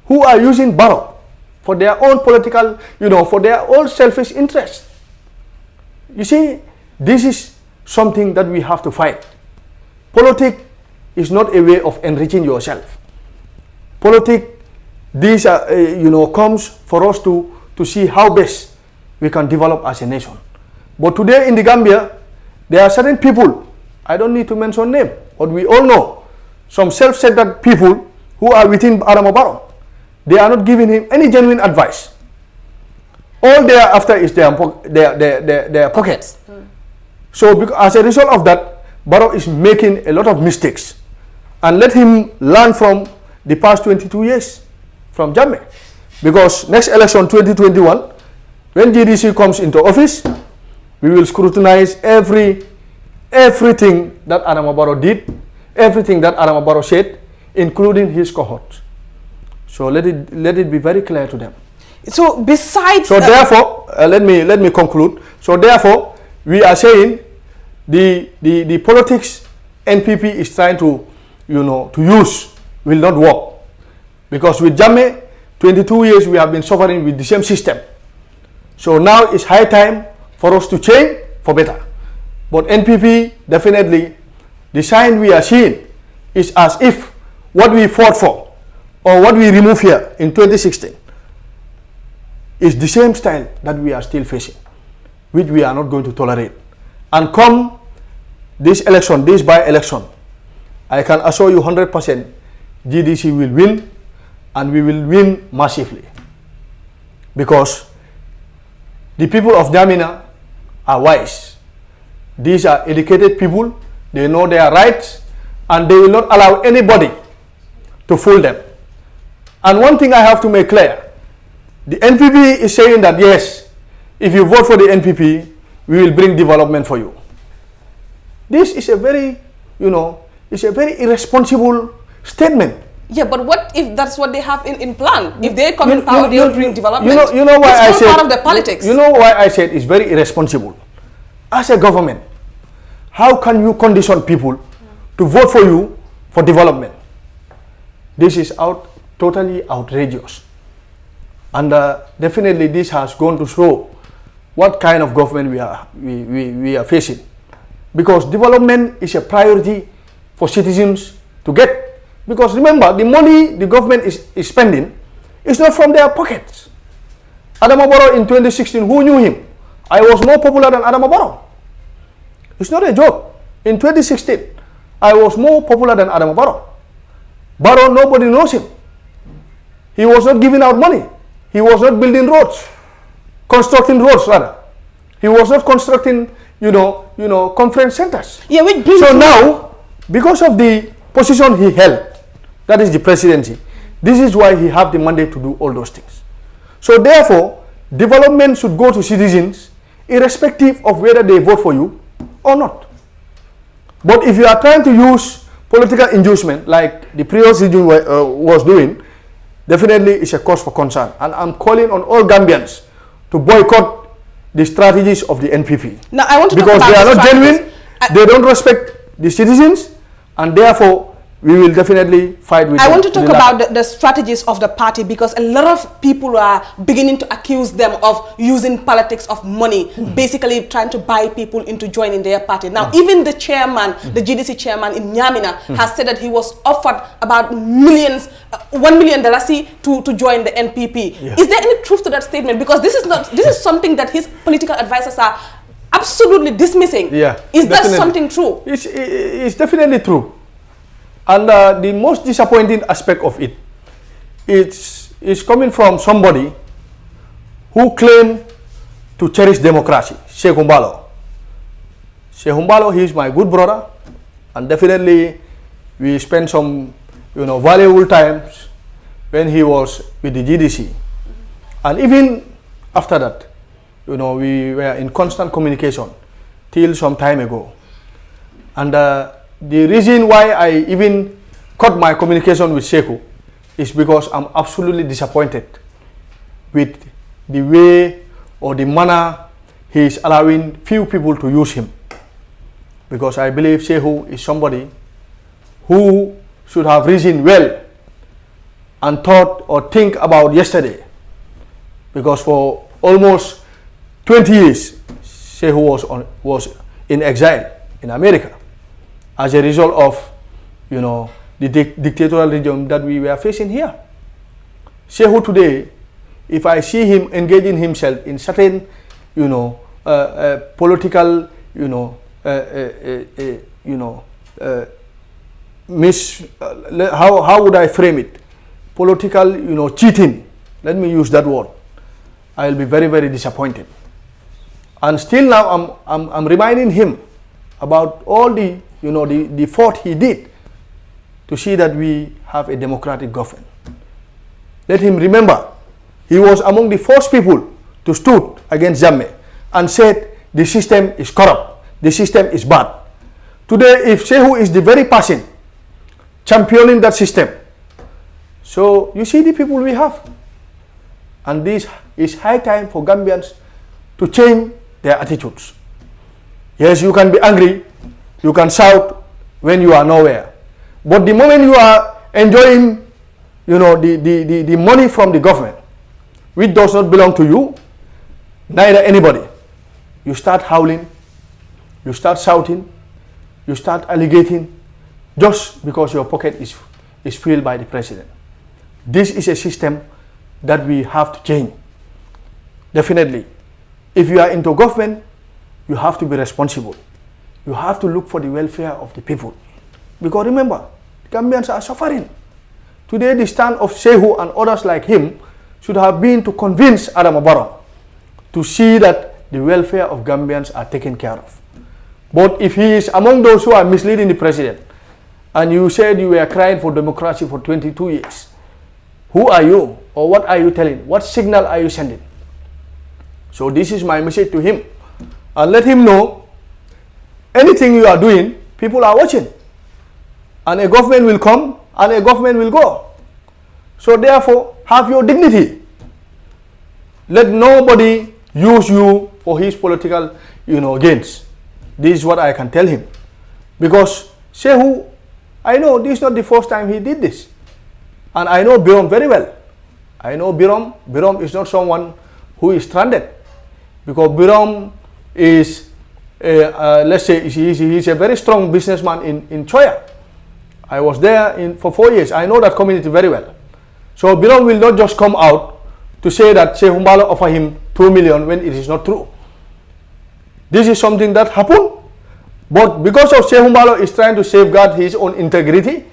who are using Barrow for their own political, for their own selfish interest. You see, this is something that we have to fight. Politics is not a way of enriching yourself. Politics, this comes for us to see how best we can develop as a nation. But today in the Gambia, there are certain people, I don't need to mention name, but we all know, some self-centered people who are within Adama Barrow. They are not giving him any genuine advice. All they are after is their pockets. So as a result of that, Barrow is making a lot of mistakes. And let him learn from the past 22 years from Jammeh. Because next election 2021, when GDC comes into office, we will scrutinize everything that Adama Barrow did, everything that Adama Barrow said, including his cohorts. So let it be very clear to them. So besides, therefore, let me conclude. So therefore, we are saying the politics NPP is trying to use will not work, because with Jammeh 22 years we have been suffering with the same system. So now it's high time for us to change for better. But NPP, definitely, the sign we are seeing is as if what we fought for or what we removed here in 2016 is the same style that we are still facing, which we are not going to tolerate. And come this election, this by-election, I can assure you 100% GDC will win, and we will win massively. Because the people of Nyamina are wise. These are educated people, they know their rights, and they will not allow anybody to fool them. And one thing I have to make clear, the NPP is saying that yes, if you vote for the NPP, we will bring development for you. This is a very, it's a very irresponsible statement. Yeah, but what if that's what they have in plan? If they come in power, they will bring development. You know why it's not part of the politics. You know why I said it's very irresponsible. As a government, how can you condition people to vote for you for development? This is totally outrageous. And definitely this has gone to show what kind of government we are facing. Because development is a priority for citizens to get. Because remember, the money the government is spending is not from their pockets. Adama Barrow in 2016, who knew him? I was more popular than Adama Barrow. It's not a joke. In 2016, I was more popular than Adama Barrow. Barrow, nobody knows him. He was not giving out money. He was not building roads, constructing roads rather. He was not constructing, conference centers. Yeah, so now, because of the position he held, that is the presidency, this is why he have the mandate to do all those things. So therefore, development should go to citizens irrespective of whether they vote for you or not. But if you are trying to use political inducement like the previous regime was doing, definitely it's a cause for concern. And I'm calling on all Gambians to boycott the strategies of the NPP. Now, I want to because talk about they are not genuine, they don't respect the citizens, and therefore we will definitely fight with them. I want to talk about the strategies of the party, because a lot of people are beginning to accuse them of using politics of money, basically trying to buy people into joining their party. Now, even the chairman, the GDC chairman in Nyamina, has said that he was offered about $1 million to join the NPP. Yeah. Is there any truth to that statement? Because this is something that his political advisors are absolutely dismissing. Yeah, is that something true? It's definitely true. And the most disappointing aspect of it is coming from somebody who claimed to cherish democracy, Sheikh Umbalo. Sheikh Umbalo, he is my good brother, and definitely we spent some valuable times when he was with the GDC. And even after that, we were in constant communication till some time ago. And the reason why I even cut my communication with Sekou is because I'm absolutely disappointed with the way or the manner he is allowing few people to use him. Because I believe Sekou is somebody who should have reasoned well and thought or think about yesterday. Because for almost 20 years, Shehu was in exile in America as a result of, the dictatorial regime that we were facing here. Shehu today, if I see him engaging himself in certain, political, how would I frame it? Political, cheating. Let me use that word. I will be very, very disappointed. And still now, I'm reminding him about all the, the effort he did to see that we have a democratic government. Let him remember, he was among the first people to stood against Jammeh and said the system is corrupt, the system is bad. Today, if Shehu is the very person championing that system, so you see the people we have. And this is high time for Gambians to change their attitudes. Yes, you can be angry, you can shout when you are nowhere. But the moment you are enjoying, the money from the government, which does not belong to you, neither anybody, you start howling, you start shouting, you start alligating, just because your pocket is filled by the president. This is a system that we have to change. Definitely. If you are into government, you have to be responsible. You have to look for the welfare of the people. Because remember, Gambians are suffering. Today, the stand of Shehu and others like him should have been to convince Adama Barrow to see that the welfare of Gambians are taken care of. But if he is among those who are misleading the president, and you said you were crying for democracy for 22 years, who are you, or what are you telling? What signal are you sending? So this is my message to him. And let him know, anything you are doing, people are watching. And a government will come, and a government will go. So therefore, have your dignity. Let nobody use you for his political, gains. This is what I can tell him. Because Shehu, I know this is not the first time he did this. And I know Birom very well. I know Birom. Birom is not someone who is stranded. Because Birom is, let's say, he's a very strong businessman in Choya. I was there for 4 years. I know that community very well. So Birom will not just come out to say that Shehu Mbalo offer him 2 million when it is not true. This is something that happened. But because of Shehu Mbalo is trying to safeguard his own integrity,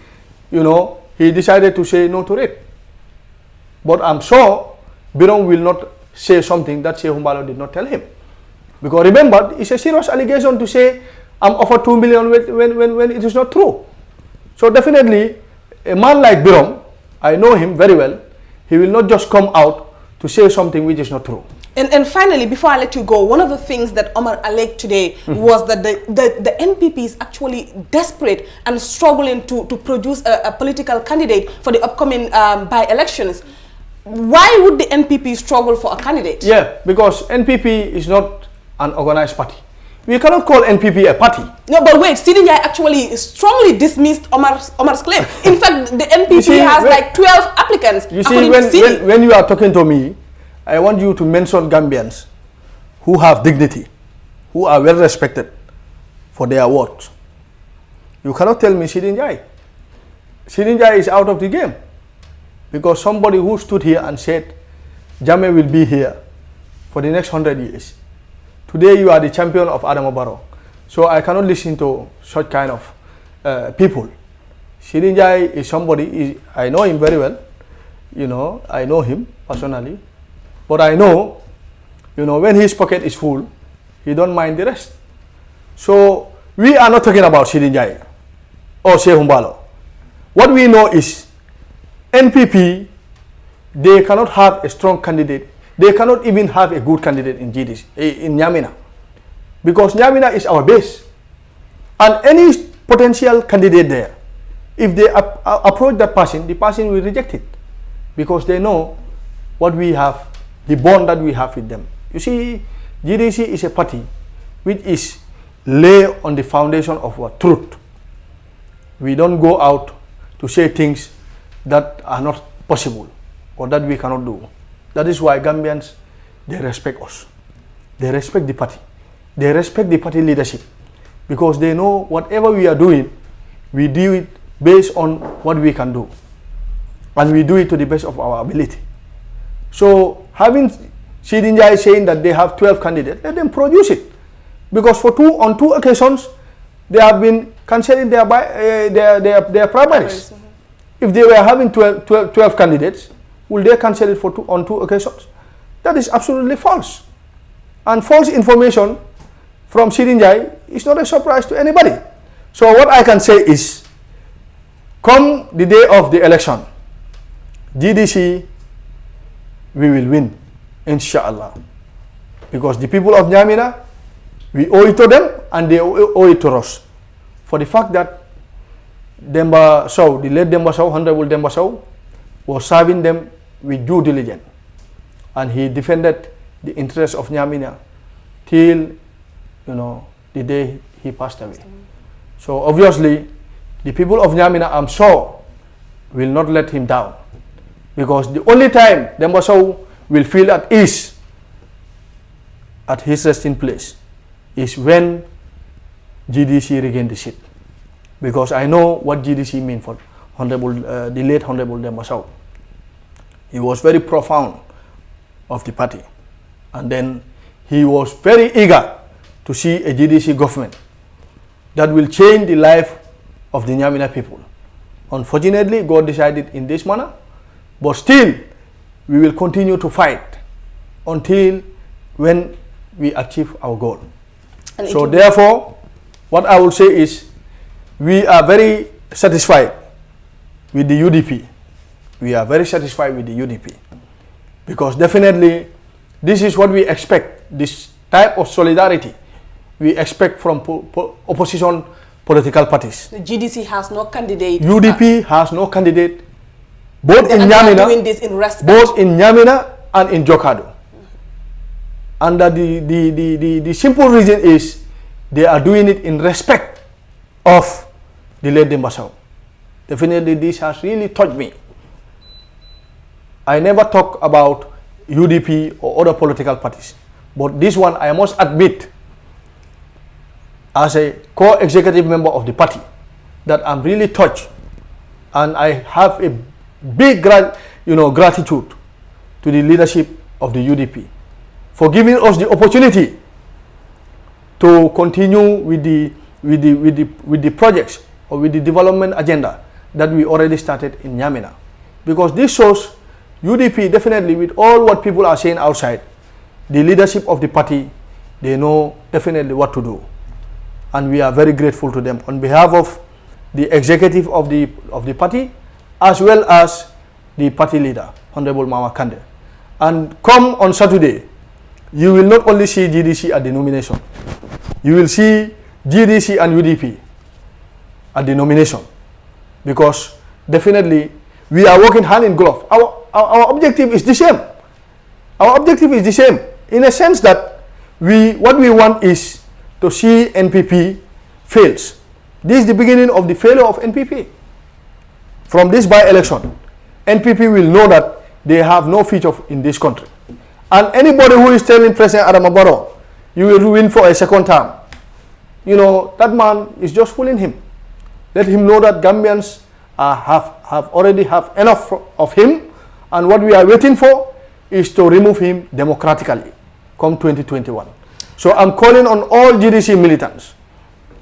he decided to say no to it. But I'm sure Birom will not say something that Shehu Mbalo did not tell him. Because remember, it's a serious allegation to say I'm offered 2 million when it is not true. So definitely, a man like Birom, I know him very well, he will not just come out to say something which is not true. And finally, before I let you go, one of the things that Omar alleged today was that the NPP is actually desperate and struggling to produce a political candidate for the upcoming by-elections. Why would the NPP struggle for a candidate? Yeah, because NPP is not an organized party. We cannot call NPP a party. No, but wait, Sidinjai actually strongly dismissed Omar's claim. In fact, the NPP has like 12 applicants. You see, when you are talking to me, I want you to mention Gambians who have dignity, who are well respected for their words. You cannot tell me Sidinjai. Sidinjai is out of the game. Because somebody who stood here and said, Jammeh will be here for the next 100 years. Today you are the champion of Adama Barrow. So I cannot listen to such kind of people. Sidinjai is somebody, I know him very well. I know him personally. But I know, when his pocket is full, he don't mind the rest. So we are not talking about Sidinjai or Shehu Mbalo. What we know is NPP, they cannot have a strong candidate. They cannot even have a good candidate in Nyamina. Because Nyamina is our base. And any potential candidate there, if they approach that person, the person will reject it. Because they know what we have, the bond that we have with them. You see, GDC is a party which is laid on the foundation of truth. We don't go out to say things that are not possible or that we cannot do. That is why Gambians, they respect us. They respect the party. They respect the party leadership because they know whatever we are doing, we do it based on what we can do. And we do it to the best of our ability. So having Sidinjai saying that they have 12 candidates, let them produce it. Because on two occasions, they have been cancelling their primaries. If they were having 12 candidates, will they cancel it on two occasions? That is absolutely false. And false information from Sidinjai is not a surprise to anybody. So what I can say is, come the day of the election, GDC, we will win, inshallah. Because the people of Nyamina, we owe it to them and they owe it to us. For the fact that Demba Sow, the late Demba Sow, Honorable Demba Sow, was serving them with due diligence. And he defended the interests of Nyamina till, the day he passed away. So obviously, the people of Nyamina, I'm sure, will not let him down. Because the only time Demba Sow will feel at ease at his resting place is when GDC regain the seat. Because I know what GDC mean for the late Honorable Demba Sow. He was very profound of the party. And then he was very eager to see a GDC government that will change the life of the Nyamina people. Unfortunately, God decided in this manner, but still, we will continue to fight until when we achieve our goal. So therefore, what I will say is, we are very satisfied with the UDP. We are very satisfied with the UDP. Because definitely, this is what we expect, this type of solidarity we expect from opposition political parties. The GDC has no candidate. UDP has no candidate, both in Nyamina, both in Nyamina and in Jokado. And the simple reason is they are doing it in respect of the late Demba Sow. Definitely this has really touched me. I never talk about UDP or other political parties, but this one I must admit, as a co-executive member of the party, that I'm really touched, and I have a big gratitude to the leadership of the UDP for giving us the opportunity to continue with the projects or with the development agenda that we already started in Nyamina. Because this shows UDP definitely, with all what people are saying outside, the leadership of the party, they know definitely what to do. And we are very grateful to them on behalf of the executive of the party, as well as the party leader, Honorable Mama Kande. And come on Saturday, you will not only see GDC at the nomination, you will see GDC and UDP at the nomination. Because definitely, we are working hand in glove. Our objective is the same. Our objective is the same, in a sense that what we want is to see NPP fails. This is the beginning of the failure of NPP. From this by-election, NPP will know that they have no future in this country. And anybody who is telling President Adama Barrow, you will win for a second term, that man is just fooling him. Let him know that Gambians already have enough of him, and what we are waiting for is to remove him democratically come 2021. So I'm calling on all GDC militants,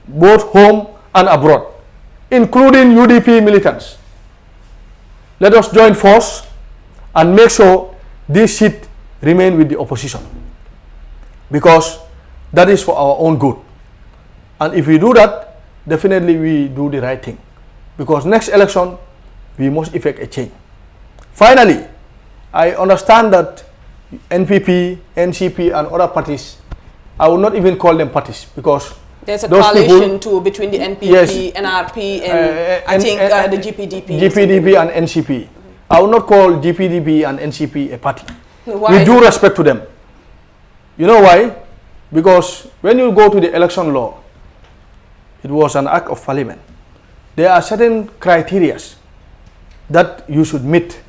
both home and abroad, including UDP militants. Let us join force and make sure this seat remain with the opposition, because that is for our own good. And if we do that, definitely we do the right thing, because next election we must effect a change. Finally, I understand that NPP, NCP and other parties, I will not even call them parties, because there's a coalition too between the NPP, yes, NRP and I think the GPDP. GPDP and NCP. I will not call GPDP and NCP a party. Why? With due respect to them. You know why? Because when you go to the election law, it was an act of parliament. There are certain criteria that you should meet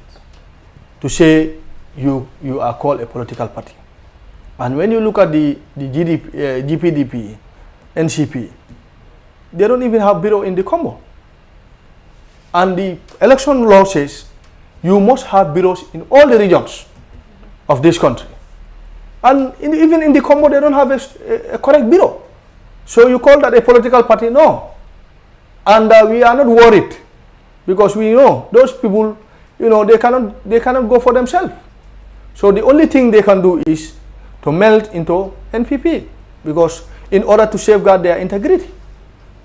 to say you are called a political party. And when you look at the GPDP, NCP, they don't even have bureau in the Combo. And the election law says you must have bureaus in all the regions of this country. And even in the Combo, they don't have a correct bureau. So you call that a political party? No. And we are not worried, because we know those people, they cannot go for themselves. So the only thing they can do is to melt into NPP, because in order to safeguard their integrity.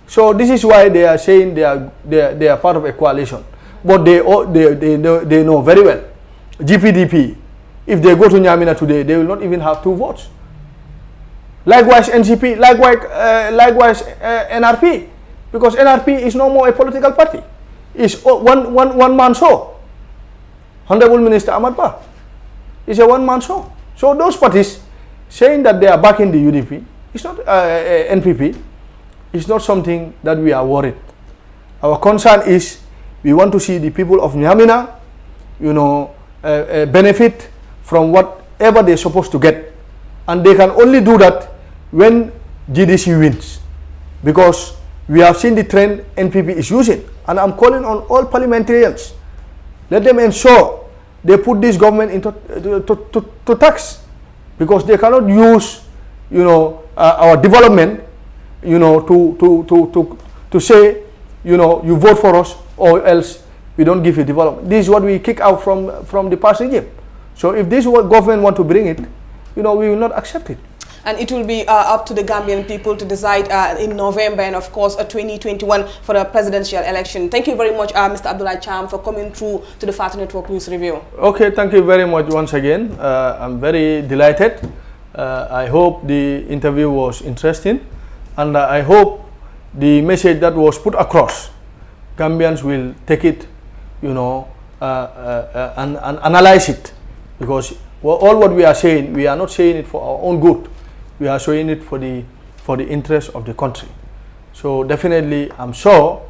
So this is why they are saying they are part of a coalition. But they know very well, GPDP, if they go to Nyamina today, they will not even have 2 votes. Likewise NCP, likewise NRP, because NRP is no more a political party. It's one man show. Honorable Minister Ahmad Bah is a one-man show. So those parties saying that they are backing the UDP, it's not NPP, it's not something that we are worried. Our concern is we want to see the people of Nyamina, benefit from whatever they're supposed to get. And they can only do that when GDC wins. Because we have seen the trend NPP is using. And I'm calling on all parliamentarians, let them ensure they put this government into to tax, because they cannot use our development to say you vote for us or else we don't give you development. This is what we kick out from the past regime. So if this government want to bring it, we will not accept it. And it will be up to the Gambian people to decide in November, and of course 2021 for the presidential election. Thank you very much, Mr. Abdullah Cham, for coming through to the Fatu Network News Review. Okay, thank you very much once again. I'm very delighted. I hope the interview was interesting, and I hope the message that was put across, Gambians will take it, and analyze it, because all what we are saying, we are not saying it for our own good. We are showing it for the interest of the country. So definitely, I'm sure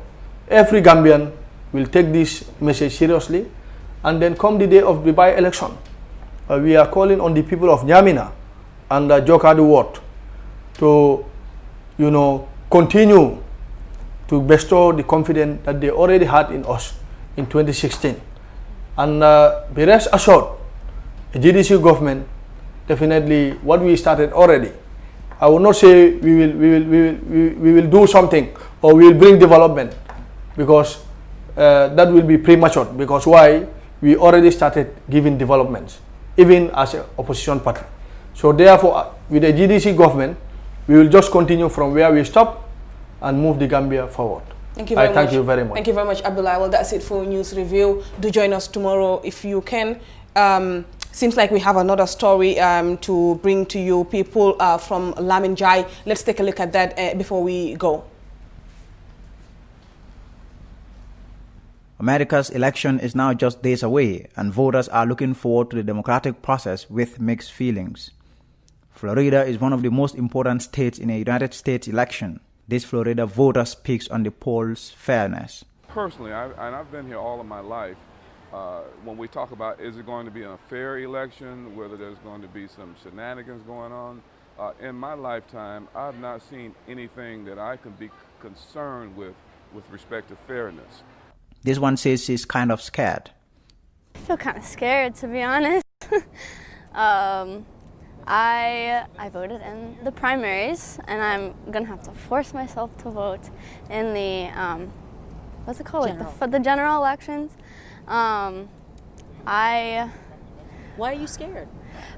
every Gambian will take this message seriously, and then come the day of the by-election, we are calling on the people of Nyamina and Jokadu Ward to, continue to bestow the confidence that they already had in us in 2016, and be rest assured, the GDC government. Definitely, what we started already. I will not say we will do something or we will bring development, because that will be premature. Because why? We already started giving developments, even as an opposition party. So therefore, with the GDC government, we will just continue from where we stop and move the Gambia forward. Thank you very much. Thank you very much. Thank you very much, Abdullah. Well, that's it for News Review. Do join us tomorrow if you can. Seems like we have another story to bring to you, people from Lamin Jai. Let's take a look at that before we go. America's election is now just days away, and voters are looking forward to the democratic process with mixed feelings. Florida is one of the most important states in a United States election. This Florida voter speaks on the polls' fairness. Personally, I've been here all of my life. When we talk about is it going to be a fair election, whether there's going to be some shenanigans going on, in my lifetime, I've not seen anything that I can be concerned with respect to fairness. This one says she's kind of scared. I feel kind of scared, to be honest. I voted in the primaries, and I'm gonna have to force myself to vote in the what's it called? Like the general elections. Why are you scared?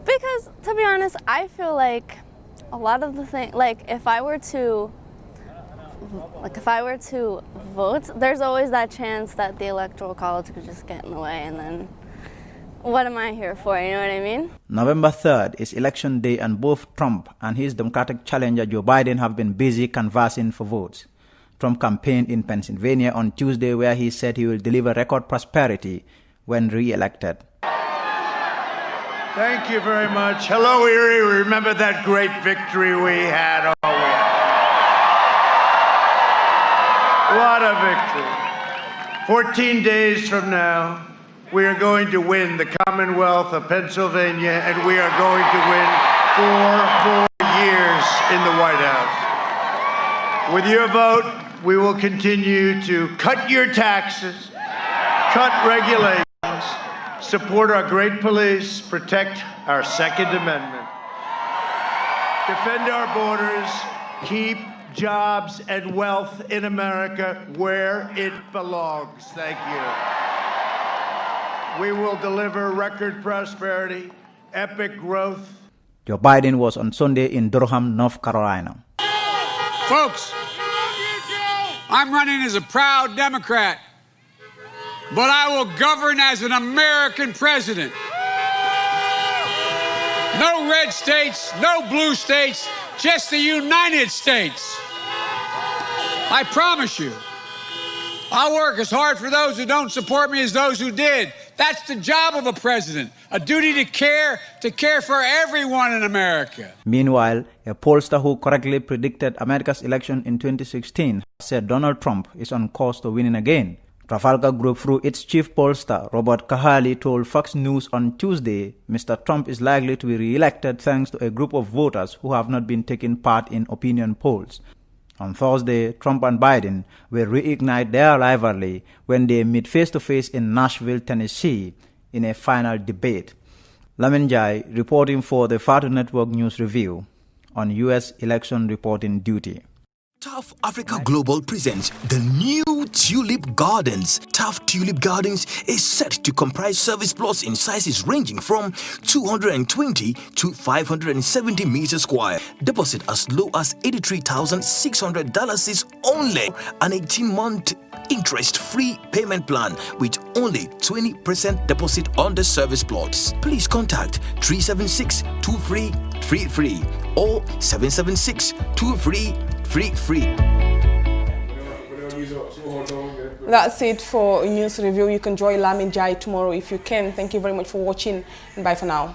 Because, to be honest, I feel like a lot of the things, like if I were to vote, there's always that chance that the Electoral College could just get in the way, and then what am I here for, you know what I mean? November 3rd is election day, and both Trump and his Democratic challenger Joe Biden have been busy canvassing for votes. Trump campaigned in Pennsylvania on Tuesday, where he said he will deliver record prosperity when re-elected. Thank you very much. Hello, Erie. Remember that great victory we had? Oh, what a victory. 14 days from now, we are going to win the Commonwealth of Pennsylvania, and we are going to win 4 more years in the White House. With your vote, we will continue to cut your taxes, cut regulations, support our great police, protect our Second Amendment, defend our borders, keep jobs and wealth in America where it belongs. Thank you. We will deliver record prosperity, epic growth. Joe Biden was on Sunday in Durham, North Carolina. Folks, I'm running as a proud Democrat, but I will govern as an American president. No red states, no blue states, just the United States. I promise you, I'll work as hard for those who don't support me as those who did. That's the job of a president, a duty to care for everyone in America. Meanwhile, a pollster who correctly predicted America's election in 2016 said Donald Trump is on course to winning again. Trafalgar Group, through its chief pollster, Robert Kahali, told Fox News on Tuesday Mr. Trump is likely to be re-elected thanks to a group of voters who have not been taking part in opinion polls. On Thursday, Trump and Biden will reignite their rivalry when they meet face-to-face in Nashville, Tennessee, in a final debate. Lamin Jai, reporting for the Fatu Network News Review, on U.S. election reporting duty. Tough Africa Global presents the new Tulip Gardens. Tough Tulip Gardens is set to comprise service plots in sizes ranging from 220 to 570 meters square. Deposit as low as $83,600 is only an 18-month interest-free payment plan with only 20% deposit on the service plots. Please contact 376-2333 or 776-2333. Free. That's it for News Review. You can join Lamin Jai tomorrow if you can. Thank you very much for watching, and bye for now.